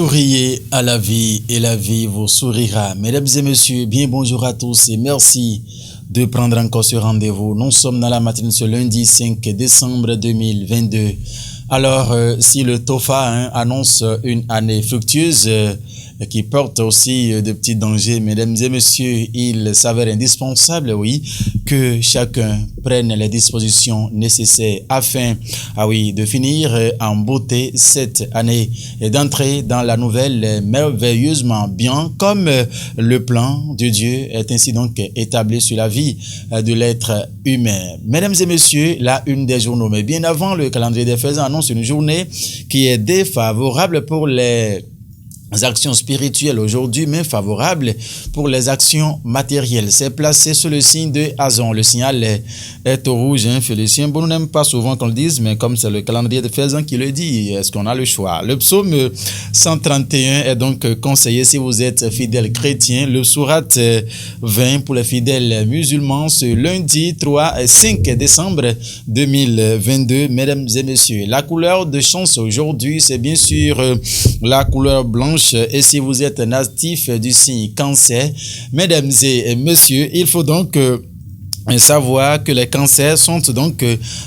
Souriez à la vie et la vie vous sourira. Mesdames et messieurs, bien bonjour à tous et merci de prendre encore ce rendez-vous. Nous sommes dans la matinée ce lundi 5 décembre 2022. Alors, si le TOFA annonce une année fructueuse qui porte aussi de petits dangers, mesdames et messieurs, il s'avère indispensable, oui, que chacun prenne les dispositions nécessaires afin, de finir en beauté cette année et d'entrer dans la nouvelle merveilleusement bien, comme le plan de Dieu est ainsi donc établi sur la vie de l'être humain. Mesdames et messieurs, la une des journaux, mais bien avant, le calendrier des faisans annonce une journée qui est défavorable pour les actions spirituelles aujourd'hui, mais favorables pour les actions matérielles. C'est placé sous le signe de Azon. Le signal est au rouge, Félicien. Bon, on n'aime pas souvent qu'on le dise, mais comme c'est le calendrier de Faisan qui le dit, est-ce qu'on a le choix? Le psaume 131 est donc conseillé si vous êtes fidèle chrétien. Le sourate 20 pour les fidèles musulmans ce lundi 5 décembre 2022. Mesdames et messieurs, la couleur de chance aujourd'hui, c'est bien sûr la couleur blanche. Et si vous êtes natif du signe Cancer, mesdames et messieurs, il faut donc savoir que les cancers sont donc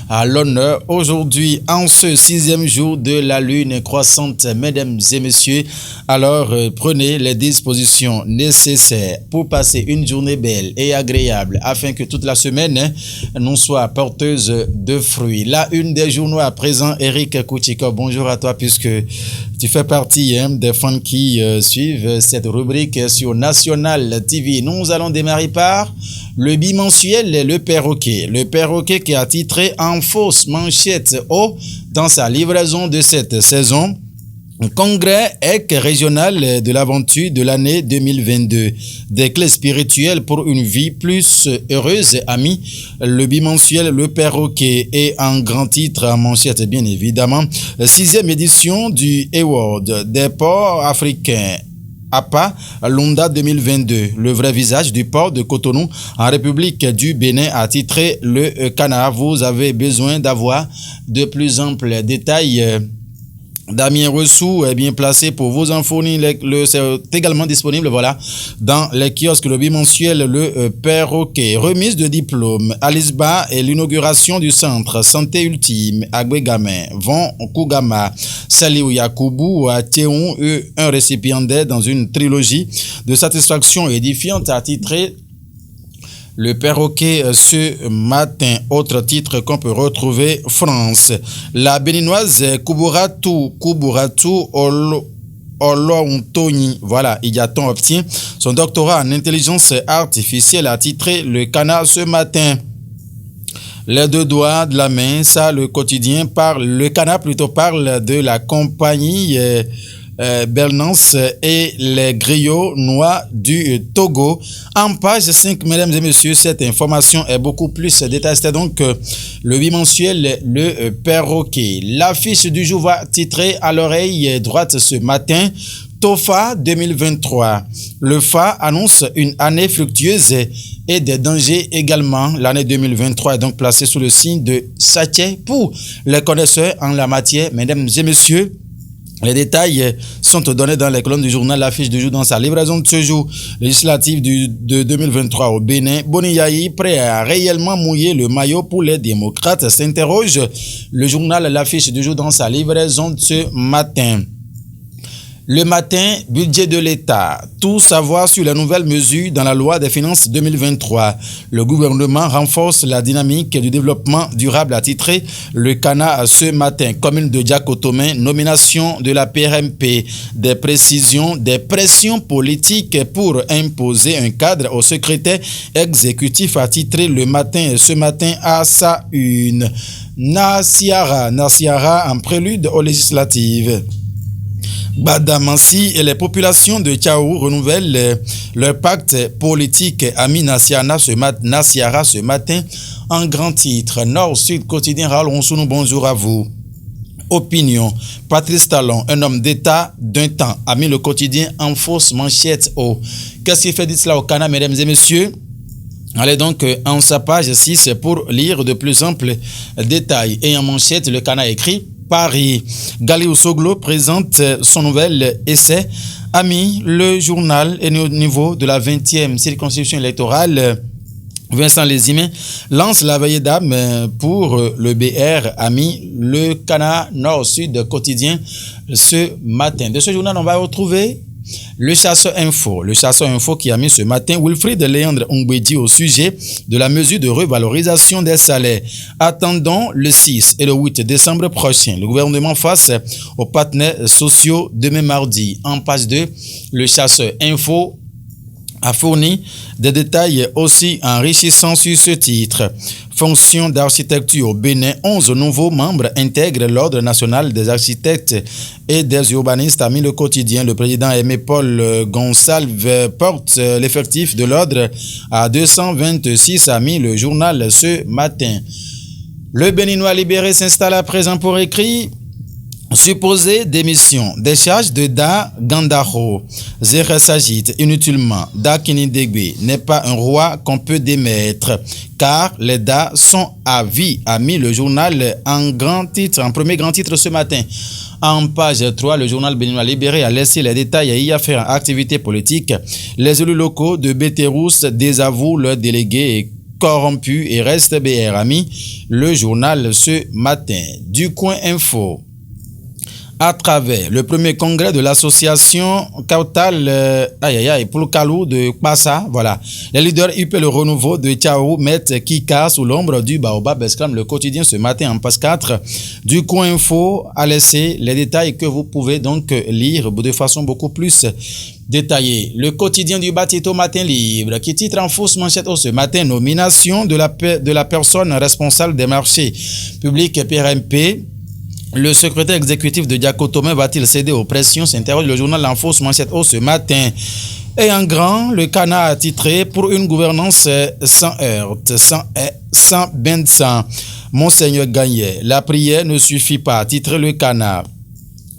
à l'honneur aujourd'hui en ce 6e jour de la lune croissante. Mesdames et messieurs, alors prenez les dispositions nécessaires pour passer une journée belle et agréable afin que toute la semaine nous soit porteuse de fruits. La une des journaux à présent, Eric Kouchiko, bonjour à toi puisque tu fais partie des fans qui suivent cette rubrique sur National TV. Nous allons démarrer par le bimensuel Le Perroquet. Le Perroquet qui a titré en fausse manchette haut dans sa livraison de cette saison. Congrès EC régional de l'aventure de l'année 2022. Des clés spirituelles pour une vie plus heureuse, amis. Le bimensuel Le Perroquet est en grand titre en manchette, bien évidemment. 6e édition du Award des ports africains. APA Lunda 2022, le vrai visage du port de Cotonou en République du Bénin a titré le Canard. Vous avez besoin d'avoir de plus amples détails. Damien Ressou est bien placé pour vos infos. C'est également disponible, dans les kiosques. Le bimensuel Le Perroquet. Remise de diplôme. Alisba et l'inauguration du centre Santé Ultime à Guégamin. Von Kougama. Saliou Yakoubou à Théon, un récipiendaire dans une trilogie de satisfaction édifiante a titré Le Perroquet ce matin. Autre titre qu'on peut retrouver, France. La béninoise Koubouratou Olontoni, Igaton obtient son doctorat en intelligence artificielle a titré Le Canard ce matin. Les deux doigts de la main, ça le quotidien parle, le Canard plutôt parle de la compagnie Bernance et les griots noirs du Togo. En page 5, mesdames et messieurs, cette information est beaucoup plus détaillée. C'est donc le bimensuel Le Perroquet. L'affiche du jour va titrer à l'oreille droite ce matin. TOFA 2023. Le FA annonce une année fructueuse et des dangers également. L'année 2023 est donc placée sous le signe de Satché pour les connaisseurs en la matière. Mesdames et messieurs, les détails sont donnés dans les colonnes du journal. L'affiche du jour dans sa livraison de ce jour législative de 2023 au Bénin. Boniaï, prêt à réellement mouiller le maillot pour les démocrates, s'interroge le journal. L'affiche du jour dans sa livraison de ce matin. Le matin, budget de l'État. Tout savoir sur les nouvelles mesures dans la loi des finances 2023. Le gouvernement renforce la dynamique du développement durable a titré Le Canard ce matin. Commune de Diakotomé, nomination de la PRMP. Des précisions, des pressions politiques pour imposer un cadre au secrétaire exécutif a titré Le Matin ce matin à sa une. Nasiara en prélude aux législatives. Badamansi et les populations de Tchao renouvellent leur pacte politique. Ami Nasiara ce matin en grand titre. Nord-Sud quotidien Ralonsounou, bonjour à vous. Opinion. Patrice Talon, un homme d'État d'un temps, a mis le quotidien en fausse manchette haut. Qu'est-ce qui fait dit cela au Canada, mesdames et messieurs? Allez donc en sa page 6 pour lire de plus amples détails. Et en manchette, le Canada écrit Paris. Galéo Soglo présente son nouvel essai. Ami, le journal est au niveau de la 20e circonscription électorale. Vincent Lézimé lance la veillée d'âme pour le BR Ami, le Canard Nord-Sud quotidien ce matin. De ce journal, on va retrouver le Chasseur Info. Le Chasseur Info qui a mis ce matin Wilfried Léandre Ongwedi au sujet de la mesure de revalorisation des salaires. Attendons le 6 et le 8 décembre prochain. Le gouvernement face aux partenaires sociaux demain mardi. En page 2, le Chasseur Info a fourni des détails aussi enrichissants sur ce titre. Fonction d'architecture au Bénin, 11 nouveaux membres intègrent l'Ordre national des architectes et des urbanistes, a mis le quotidien. Le président Aimé-Paul Gonsalves porte l'effectif de l'Ordre à 226, a mis le journal ce matin. Le Béninois libéré s'installe à présent pour écrire. Supposée démission, décharge de Da Gandaro. Zéra s'agite inutilement. Da Kinidegbe n'est pas un roi qu'on peut démettre, car les Da sont à vie, a mis le journal en grand titre, en premier grand titre ce matin. En page 3, le journal béninois libéré a laissé les détails et y a fait activité politique. Les élus locaux de Béterous désavouent leurs délégués corrompus et restent BR, a mis le journal ce matin. Du Coin Info. À travers le premier congrès de l'association Kautal pour le Kalou de Kpassa, voilà. Les leaders UP le renouveau de Tchaou mettent Kika sous l'ombre du Baobab, exclame le quotidien ce matin en page 4. Du Coin Info a laissé les détails que vous pouvez donc lire de façon beaucoup plus détaillée. Le quotidien du Batito Matin Libre qui titre en fausse manchette ce matin, nomination de la personne responsable des marchés publics PRMP. Le secrétaire exécutif de Diakotomé va-t-il céder aux pressions? S'interroge le journal en fausse manchette ce matin. Et en grand, le Canard a titré pour une gouvernance sans heurte, sans bain de sang. Monseigneur Gagné, la prière ne suffit pas, titré le Canard.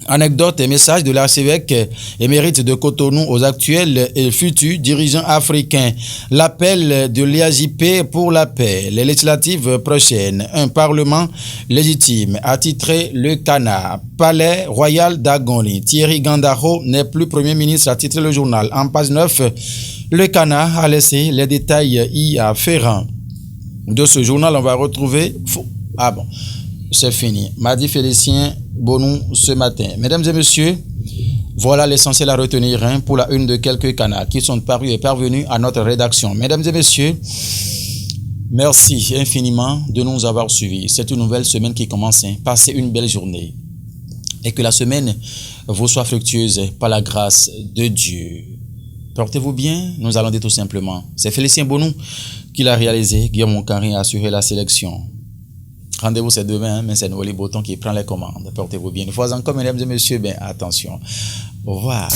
Anecdote et message de l'archevêque émérite de Cotonou aux actuels et futurs dirigeants africains. L'appel de l'IAJP pour la paix. Les législatives prochaines. Un parlement légitime. A titré le Canard. Palais royal d'Agoni. Thierry Gandaro n'est plus premier ministre, a titré le journal. En page 9, le Canard a laissé les détails y afférents. De ce journal, on va retrouver... Ah bon, c'est fini. Mardi Félicien Bonou ce matin. Mesdames et messieurs, voilà l'essentiel à retenir pour la une de quelques canards qui sont parus et parvenus à notre rédaction. Mesdames et messieurs, merci infiniment de nous avoir suivis. C'est une nouvelle semaine qui commence. Passez une belle journée et que la semaine vous soit fructueuse par la grâce de Dieu. Portez-vous bien, nous allons dire tout simplement. C'est Félicien Bonou qui l'a réalisé. Guillaume Moncari a assuré la sélection. Rendez-vous c'est demain, mais c'est Noël Boton qui prend les commandes. Portez-vous bien. Une fois encore, mesdames et messieurs, attention. Au revoir.